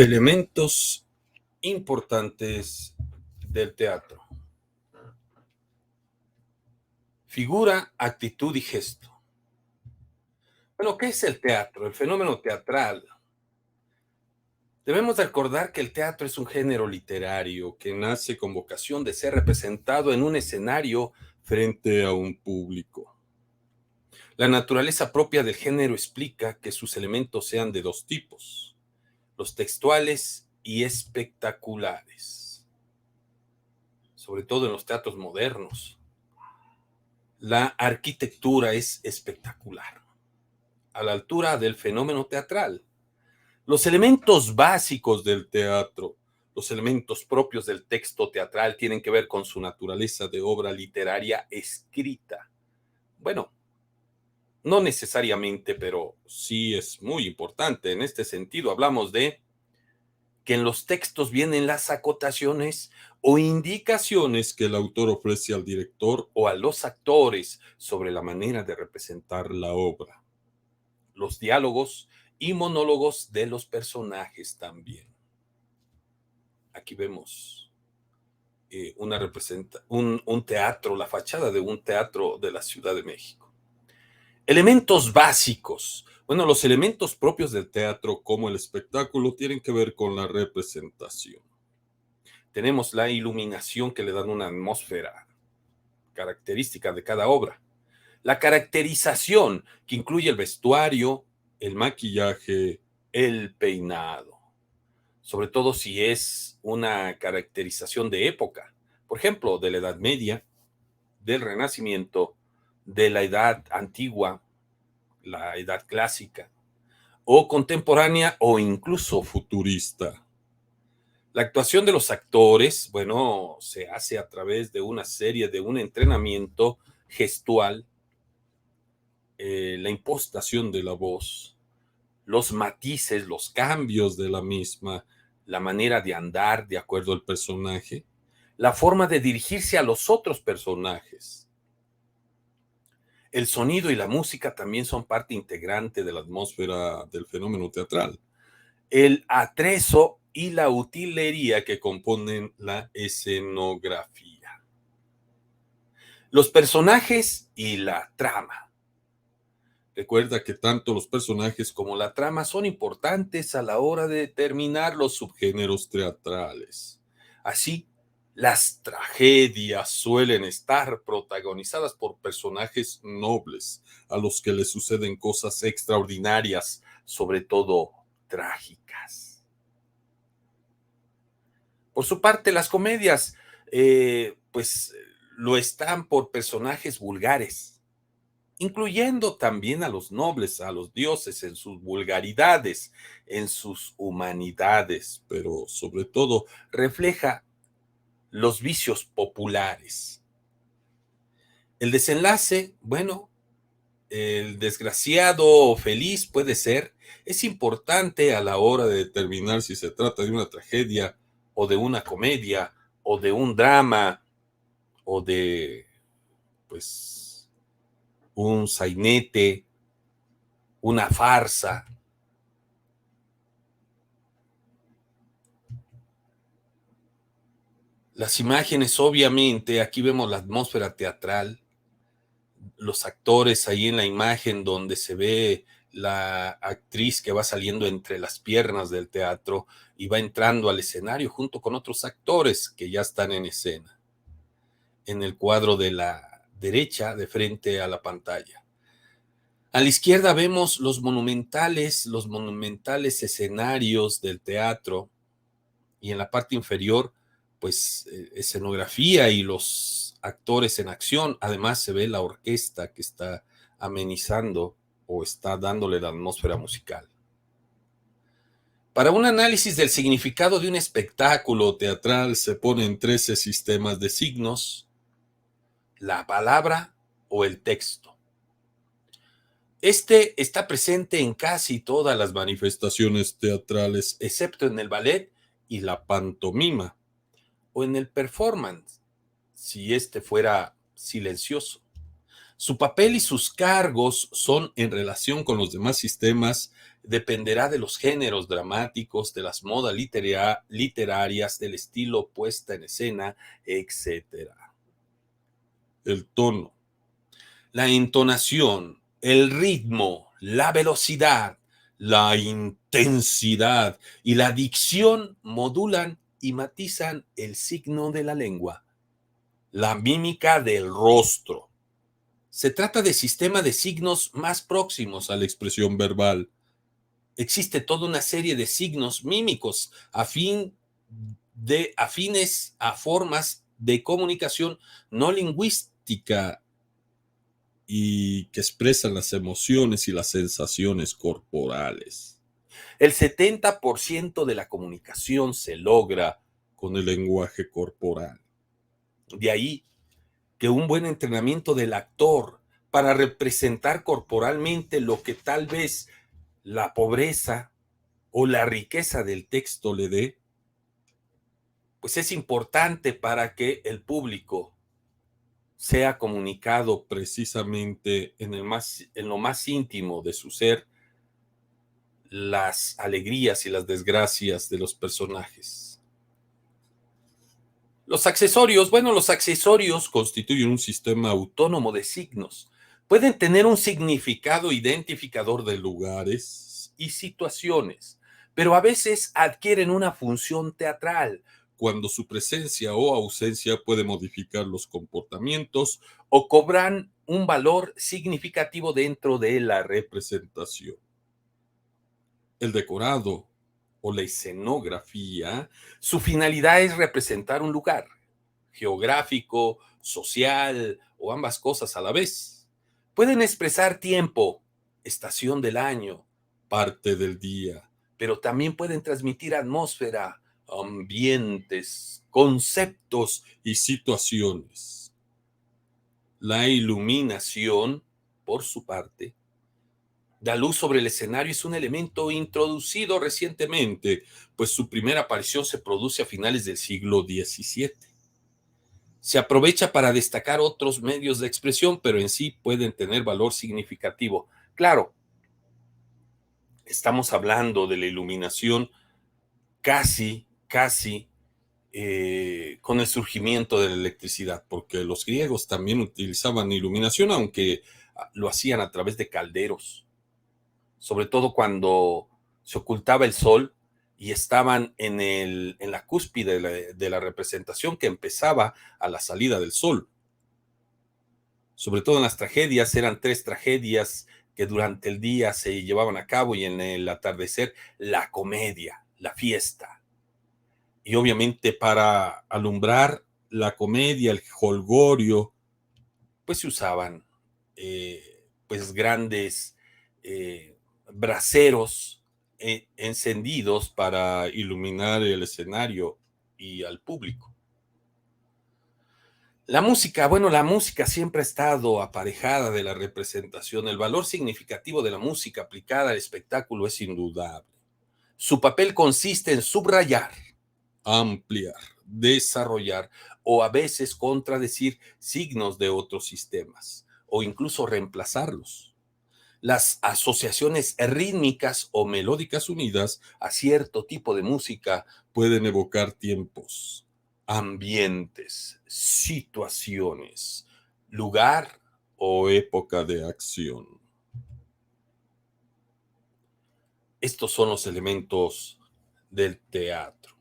Elementos importantes del teatro. Figura, actitud y gesto. Bueno, ¿qué es el teatro? El fenómeno teatral. Debemos recordar que el teatro es un género literario que nace con vocación de ser representado en un escenario frente a un público. La naturaleza propia del género explica que sus elementos sean de dos tipos: los textuales y espectaculares, sobre todo en los teatros modernos. La arquitectura es espectacular, a la altura del fenómeno teatral. Los elementos básicos del teatro, los elementos propios del texto teatral, tienen que ver con su naturaleza de obra literaria escrita. Bueno, no necesariamente, pero sí es muy importante. En este sentido, hablamos de que en los textos vienen las acotaciones o indicaciones que el autor ofrece al director o a los actores sobre la manera de representar la obra. Los diálogos y monólogos de los personajes también. Aquí vemos un teatro, la fachada de un teatro de la Ciudad de México. Elementos básicos. Bueno, los elementos propios del teatro, como el espectáculo, tienen que ver con la representación. Tenemos la iluminación, que le dan una atmósfera característica de cada obra. La caracterización, que incluye el vestuario, el maquillaje, el peinado. Sobre todo si es una caracterización de época. Por ejemplo, de la Edad Media, del Renacimiento, de la Edad Antigua, la Edad Clásica, o contemporánea o incluso futurista. La actuación de los actores, bueno, se hace a través de una serie, de un entrenamiento gestual, la impostación de la voz, los matices, los cambios de la misma, la manera de andar de acuerdo al personaje, la forma de dirigirse a los otros personajes. El sonido y la música también son parte integrante de la atmósfera del fenómeno teatral. El atrezo y la utilería que componen la escenografía. Los personajes y la trama. Recuerda que tanto los personajes como la trama son importantes a la hora de determinar los subgéneros teatrales. Así, las tragedias suelen estar protagonizadas por personajes nobles, a los que les suceden cosas extraordinarias, sobre todo trágicas. Por su parte, las comedias, pues lo están por personajes vulgares, incluyendo también a los nobles, a los dioses, en sus vulgaridades, en sus humanidades, pero sobre todo refleja los vicios populares. El desenlace, bueno, el desgraciado o feliz puede ser, es importante a la hora de determinar si se trata de una tragedia o de una comedia o de un drama o de, pues, un sainete, una farsa. Las imágenes, obviamente, aquí vemos la atmósfera teatral, los actores ahí en la imagen donde se ve la actriz que va saliendo entre las piernas del teatro y va entrando al escenario junto con otros actores que ya están en escena. En el cuadro de la derecha, de frente a la pantalla. A la izquierda vemos los monumentales escenarios del teatro, y en la parte inferior, pues, escenografía y los actores en acción. Además se ve la orquesta que está amenizando o está dándole la atmósfera musical. Para un análisis del significado de un espectáculo teatral se ponen 13 sistemas de signos: la palabra o el texto. Este está presente en casi todas las manifestaciones teatrales, excepto en el ballet y la pantomima, o en el performance, si este fuera silencioso. Su papel y sus cargos son en relación con los demás sistemas dependerá de los géneros dramáticos, de las modas literarias, del estilo puesta en escena, etc. El tono, la entonación, el ritmo, la velocidad, la intensidad y la dicción modulan y matizan el signo de la lengua, la mímica del rostro. Se trata de sistema de signos más próximos a la expresión verbal. Existe toda una serie de signos mímicos afines a formas de comunicación no lingüística y que expresan las emociones y las sensaciones corporales. El 70% de la comunicación se logra con el lenguaje corporal. De ahí que un buen entrenamiento del actor para representar corporalmente lo que tal vez la pobreza o la riqueza del texto le dé, pues es importante para que el público sea comunicado precisamente en lo más íntimo de su ser, las alegrías y las desgracias de los personajes. Los accesorios constituyen un sistema autónomo de signos. Pueden tener un significado identificador de lugares y situaciones, pero a veces adquieren una función teatral, cuando su presencia o ausencia puede modificar los comportamientos o cobran un valor significativo dentro de la representación. El decorado o la escenografía, su finalidad es representar un lugar geográfico, social o ambas cosas a la vez. Pueden expresar tiempo, estación del año, parte del día, pero también pueden transmitir atmósfera, ambientes, conceptos y situaciones. La iluminación, por su parte, la luz sobre el escenario es un elemento introducido recientemente, pues su primera aparición se produce a finales del siglo XVII. Se aprovecha para destacar otros medios de expresión, pero en sí pueden tener valor significativo. Claro, estamos hablando de la iluminación casi con el surgimiento de la electricidad, porque los griegos también utilizaban iluminación, aunque lo hacían a través de calderos, sobre todo cuando se ocultaba el sol y estaban en la cúspide de la representación que empezaba a la salida del sol. Sobre todo en las tragedias, eran 3 tragedias que durante el día se llevaban a cabo y en el atardecer la comedia, la fiesta. Y obviamente para alumbrar la comedia, el jolgorio, pues se usaban pues grandes braseros encendidos para iluminar el escenario y al público. La música siempre ha estado aparejada de la representación. El valor significativo de la música aplicada al espectáculo es indudable. Su papel consiste en subrayar, ampliar, desarrollar o a veces contradecir signos de otros sistemas o incluso reemplazarlos. Las asociaciones rítmicas o melódicas unidas a cierto tipo de música pueden evocar tiempos, ambientes, situaciones, lugar o época de acción. Estos son los elementos del teatro.